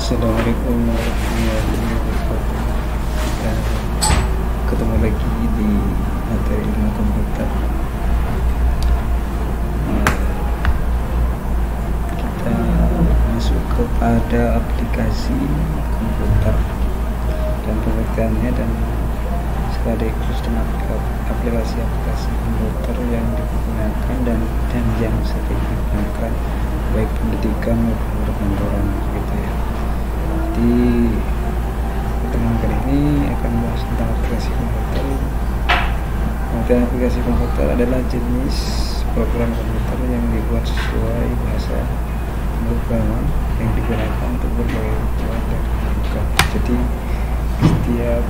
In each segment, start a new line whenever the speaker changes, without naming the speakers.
Assalamualaikum warahmatullahi wabarakatuh. Kita ketemu lagi di materi ilmu komputer. Kita masuk kepada aplikasi komputer dan pengertiannya, dan sekaligus dengan aplikasi komputer yang digunakan dan yang sering digunakan baik pendidikan maupun perkantoran gitu ya. Di pertemuan kali ini akan membahas tentang aplikasi komputer. Pengertian aplikasi komputer adalah jenis program komputer yang dibuat sesuai bahasa pemrograman yang digunakan untuk berbagai kebutuhan dan kebutuhan. Jadi setiap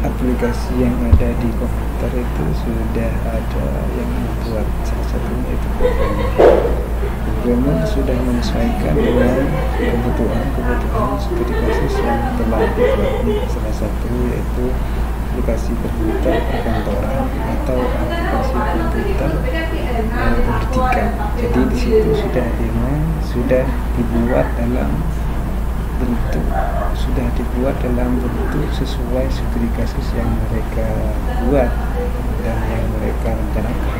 aplikasi yang ada di komputer itu sudah ada yang membuat, salah satunya itu programmer sudah menyesuaikan dengan kebutuhan seperti kasus yang telah dibuat. Salah satu yaitu aplikasi komputer perkantoran atau aplikasi komputer pendidikan. Jadi di situ sudah dibuat dalam bentuk sesuai studi kasus yang mereka buat dan yang mereka rencanakan.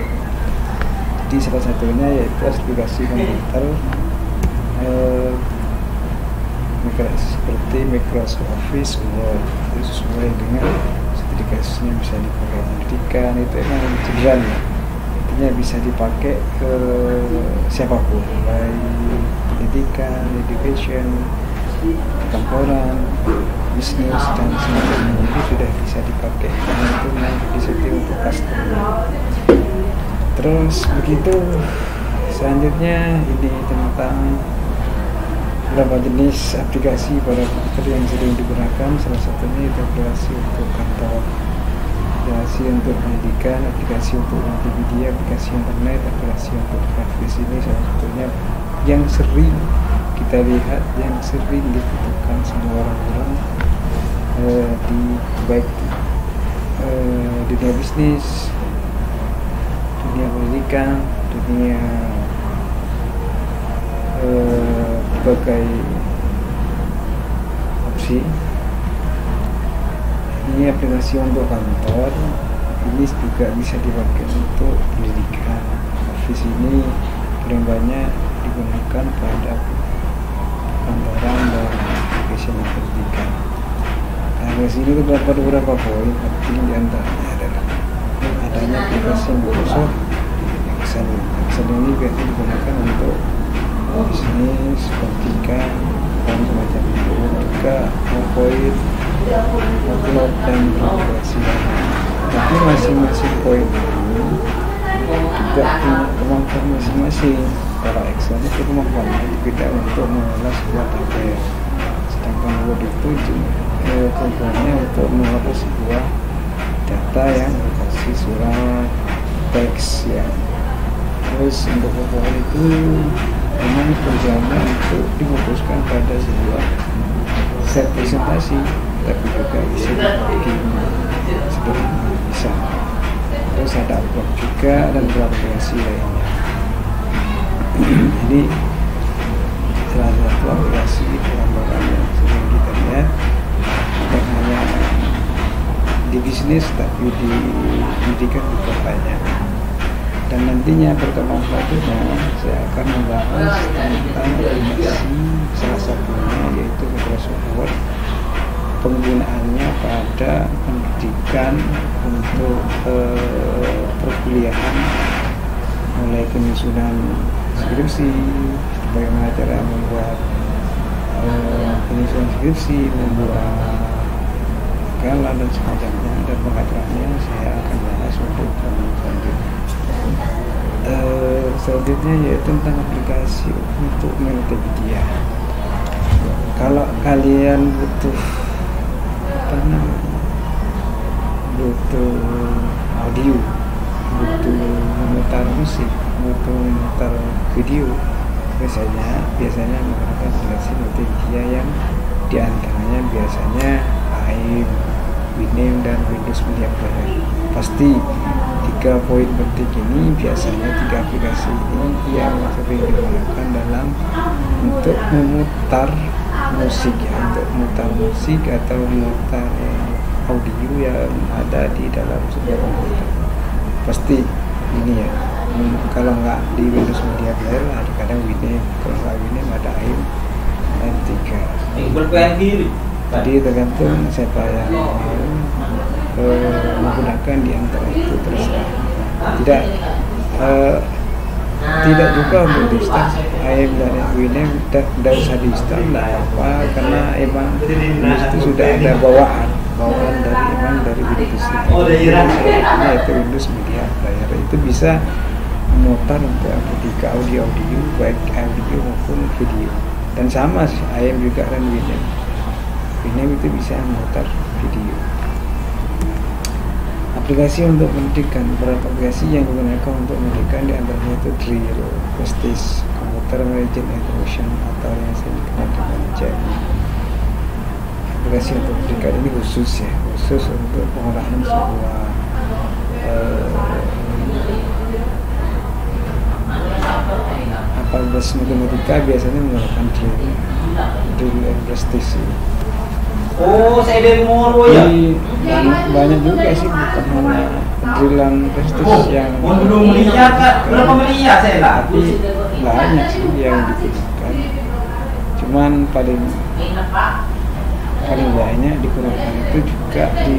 Jadi salah satunya yaitu aplikasi komputer seperti Microsoft Office Word, itu sesuai dengan studi kasusnya, bisa dipakai pendidikan. Itu emang general ya, intinya bisa dipakai ke siapapun, baik pendidikan, education, perkantoran, bisnis dan semacamnya. Itu sudah bisa dipakai, karena itu nanti disetting untuk customer. Terus begitu, selanjutnya ini tentang beberapa jenis aplikasi pada komputer yang sering digunakan. Salah satunya itu aplikasi untuk kantor, aplikasi untuk pendidikan, aplikasi untuk multimedia, aplikasi internet, aplikasi untuk grafis. Ini salah satunya yang sering kita lihat, yang sering dibutuhkan semua orang-orang di baik dunia bisnis, dunia pendidikan, dunia berbagai opsi. Ini aplikasi untuk kantor, ini juga bisa dipakai untuk pendidikan. Office ini paling banyak digunakan pada kantoran dan aplikasi pendidikan. Nah, di sini terdapat beberapa poin penting, diantaranya adalah adanya aplikasi Microsoft Excel. Excel ini biasanya digunakan untuk bisnis, pendidikan, dan semacam itu. Juga PowerPoint, Outlook, dan aplikasi lain. Tapi masing-masing poin ini juga punya kemampuan masing-masing. Kalau Excel itu kemampuannya beda untuk mengolah sebuah tabel, sedangkan Word itu kemampuannya untuk mengolah sebuah data yang berbasis surat, teks ya. Terus untuk PowerPoint itu memang tujuannya untuk difokuskan pada sebuah set presentasi, tapi juga bisa dibagi sederhana bisa. Terus ada Outlook juga dan aplikasi lainnya. Jadi salah satu aplikasi gambaran yang sering kita lihat bukan hanya di bisnis tapi di pendidikan juga banyak. Dan nantinya pertemuan selanjutnya saya akan membahas tentang aplikasi salah satunya yaitu Microsoft Word, penggunaannya pada pendidikan untuk perkuliahan, mulai penyusunan skripsi, bagaimana cara membuat penyusunan skripsi, membuat galan dan semacamnya, dan pengaturannya saya akan bahas untuk selanjutnya. Selanjutnya yaitu tentang aplikasi untuk multimedia. Kalau kalian butuh audio, butuh memutar musik, butuh memutar video, biasanya menggunakan aplikasi multimedia yang diantaranya biasanya AIM, Winamp, dan Windows Media Player. Pasti 3 poin penting ini, biasanya 3 aplikasi ini yang sering digunakan dalam untuk memutar musik ya, untuk mutar musik atau mutar audio yang ada di dalam sebuah komputer. Pasti ini ya, kalau nggak di Windows Media Player kadang Winamp, kalau nggak Winamp ada AM3. Jadi tergantung siapa yang mau menggunakan di antara itu, terserah. Tidak juga untuk di install AM dari Winamp, tidak usah di install, tidak apa, karena emang itu sudah ada bawaan dari Windows itu, yaitu Windows Media Player. Itu bisa memutar untuk MP3 audio baik audio maupun video, dan sama sih AM juga dan Winamp itu bisa memutar video. Aplikasi untuk pendidikan, beberapa aplikasi yang digunakan untuk pendidikan di antaranya itu Drill, Prestige, Computer Management Information atau yang sering dikenal dengan JAM. Aplikasi untuk pendidikan ini khusus untuk pengolahan sebuah aplikasi matematika biasanya menggunakan Drill dan Prestige.
Oh, saya dari Moro ya.
Banyak juga sih, bukan hanya Drillan Prestige yang
belum melihat kan, berapa melihat saya lah.
Tapi banyak sih yang digunakan. Cuman paling banyak digunakan itu juga di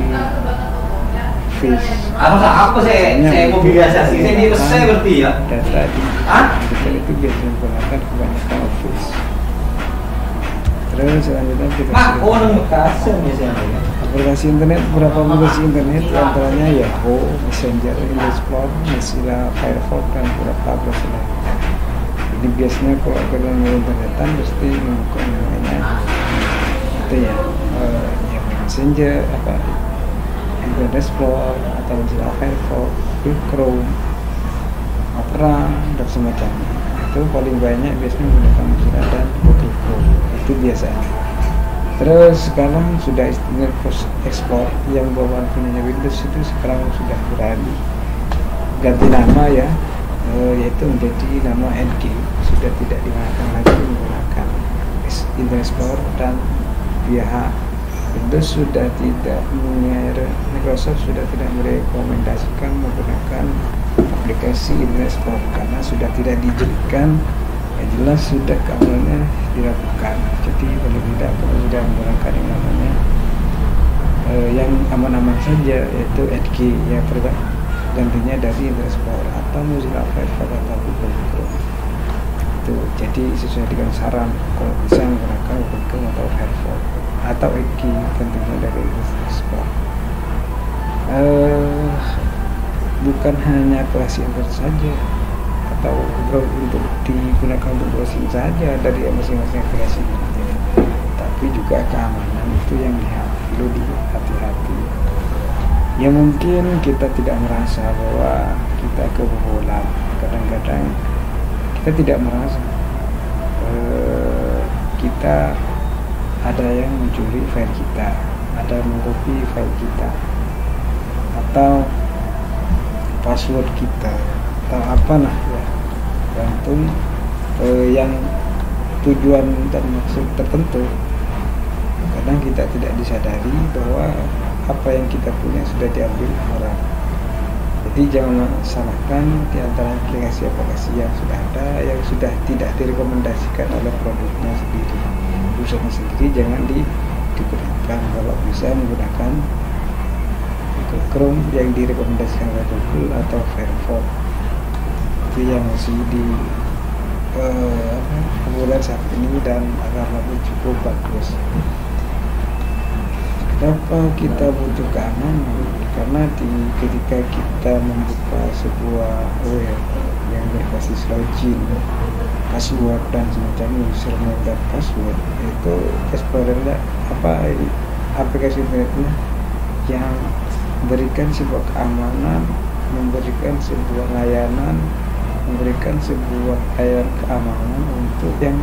Face.
Apa saya mau biasa sih, saya di saya berarti ya.
Data di komputer itu biasanya menggunakan kebanyakan Office. Terus selanjutnya aplikasi internet, beberapa aplikasi internet antaranya Yahoo, Messenger, Explorer, Mozilla, Firefox, dan beberapa aplikasi lainnya. Jadi biasanya kalau kalian mau internetan pasti membuka namanya itu ya, yang Messenger, Internet Explorer atau Mozilla Firefox, Chrome, Opera, dan semacamnya. Itu paling banyak biasanya menggunakan Mozilla dan Google Chrome, itu biasanya. Terus sekarang sudah Internet Explorer yang bawaan punya Windows itu sekarang sudah berani ganti nama ya, yaitu menjadi nama NG, sudah tidak digunakan lagi menggunakan Internet Explorer, dan pihak Windows sudah tidak, Microsoft sudah tidak merekomendasikan menggunakan aplikasi Internet Explorer karena sudah tidak dijadikan, ya jelas sudah keamanannya diragukan. Jadi paling tidak kalau sudah menggunakan yang namanya yang aman-aman saja, yaitu Edge yang gantinya dari Internet Explorer atau Mozilla Firefox atau Google Chrome. Itu jadi sesuai dengan saran, kalau bisa menggunakan Google Chrome atau Firefox atau Edge gantinya dari Internet Explorer. Bukan hanya aplikasi internet saja atau untuk digunakan untuk browsing saja dari masing-masing aplikasi, tapi juga keamanan itu yang perlu dihati-hati. Ya mungkin kita tidak merasa bahwa kita kebobolan, kadang-kadang kita tidak merasa kita ada yang mencuri file kita, ada yang mengcopy file kita, atau password kita, atau apa lah ya, gantung yang tujuan dan maksud tertentu. Kadang kita tidak disadari bahwa apa yang kita punya sudah diambil orang. Jadi jangan salahkan di antara aplikasi yang sudah ada, yang sudah tidak direkomendasikan oleh produknya sendiri, perusahaan sendiri, jangan digunakan. Kalau bisa menggunakan Google Chrome yang direkomendasikan oleh Google atau Firefox, itu yang masih populer saat ini dan agamanya cukup bagus. Kenapa kita butuh keamanan? Karena ketika kita membuka sebuah web yang berbasis login, password dan semacamnya, username dan password, itu explorernya aplikasi internetnya yang memberikan sebuah keamanan, memberikan sebuah layanan, memberikan sebuah layanan keamanan untuk yang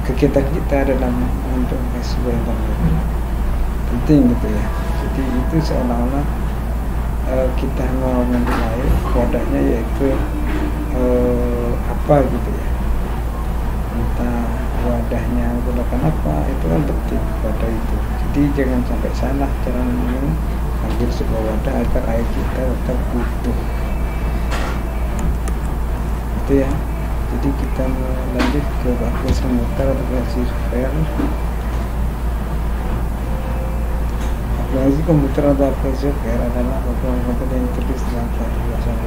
kegiatan kita dalam untuk sebuah internet. Penting gitu ya. Jadi itu seolah-olah kita mau menilai wadahnya yaitu apa gitu ya, entah wadahnya menggunakan apa, itu kan tertib pada itu. Jadi jangan sampai salah cara minum, ambil sebuah wadah agar air kita tetap utuh. Itu ya. Jadi kita lanjut ke bagian semutar atau reservoir. Aplikasi komputer atau aplikasi reservoir adalah komputer yang tertulis dalam satu bahasa yang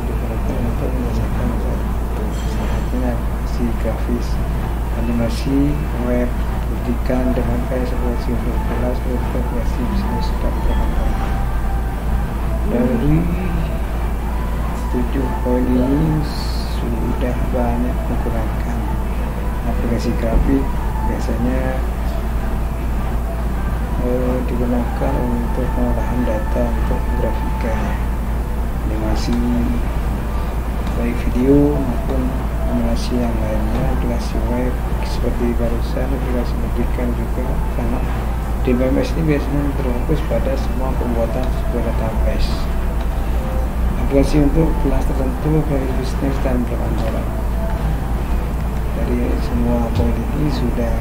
digunakan untuk menyelesaikan satu. Salah satunya aplikasi grafis, animasi, web, pendidikan, dengan kayak aplikasi untuk kelas, aplikasi bisnis dan perbankan. Dari 7 poin ini sudah banyak menggunakan aplikasi grafik. Biasanya digunakan untuk pengolahan data untuk grafika, animasi, baik video maupun animasi yang lainnya. Aplikasi web seperti barusan aplikasi pendidikan juga, karena DBMS ini biasanya berfokus pada semua pembuatan sebuah database. Aplikasi untuk kelas tertentu, aplikasi bisnis dan perkantoran. Dari semua poin ini sudah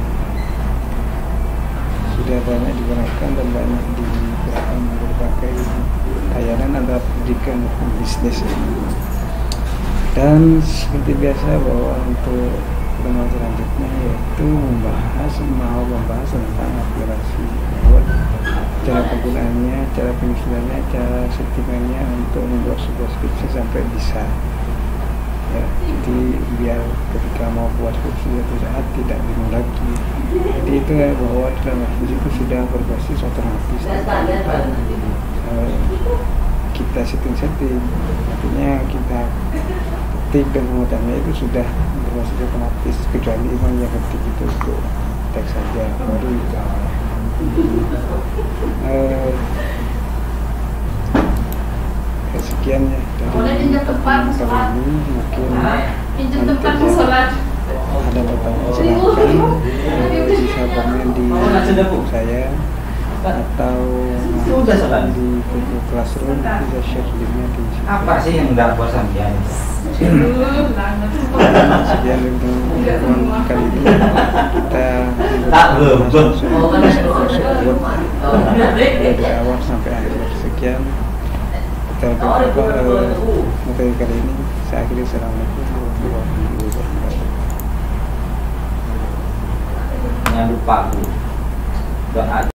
banyak digunakan dan banyak digunakan berbagai layanan antara pendidikan dan bisnis. Dan seperti biasa bahwa untuk pertemuan selanjutnya yaitu membahas tentang aplikasi web, cara penggunaannya, cara penyusunannya, cara settingannya untuk membuat sebuah skripsi sampai bisa. Ya, jadi biar ketika mau buat skripsi suatu saat tidak bingung lagi. Jadi itu ya, bahwa dalam aplikasi itu sudah berbasis otomatis. Kita setting, artinya kita ketik dan pemutarnya itu sudah berbasis otomatis, kecuali memang yang ketik itu untuk teks saja. Sekian ya dari kali ini. Mungkin ada pertanyaan silahkan bisa komen di saya atau di Google Classroom, bisa share linknya di situ.
Apa sih yang enggak buat sampean?
Sekian untuk pertemuan kali ini, kita dari awal sampai akhir. Sekian kita materi kali ini. Saya akhiri. Assalamualaikum warahmatullahi wabarakatuh.
Jangan lupa doa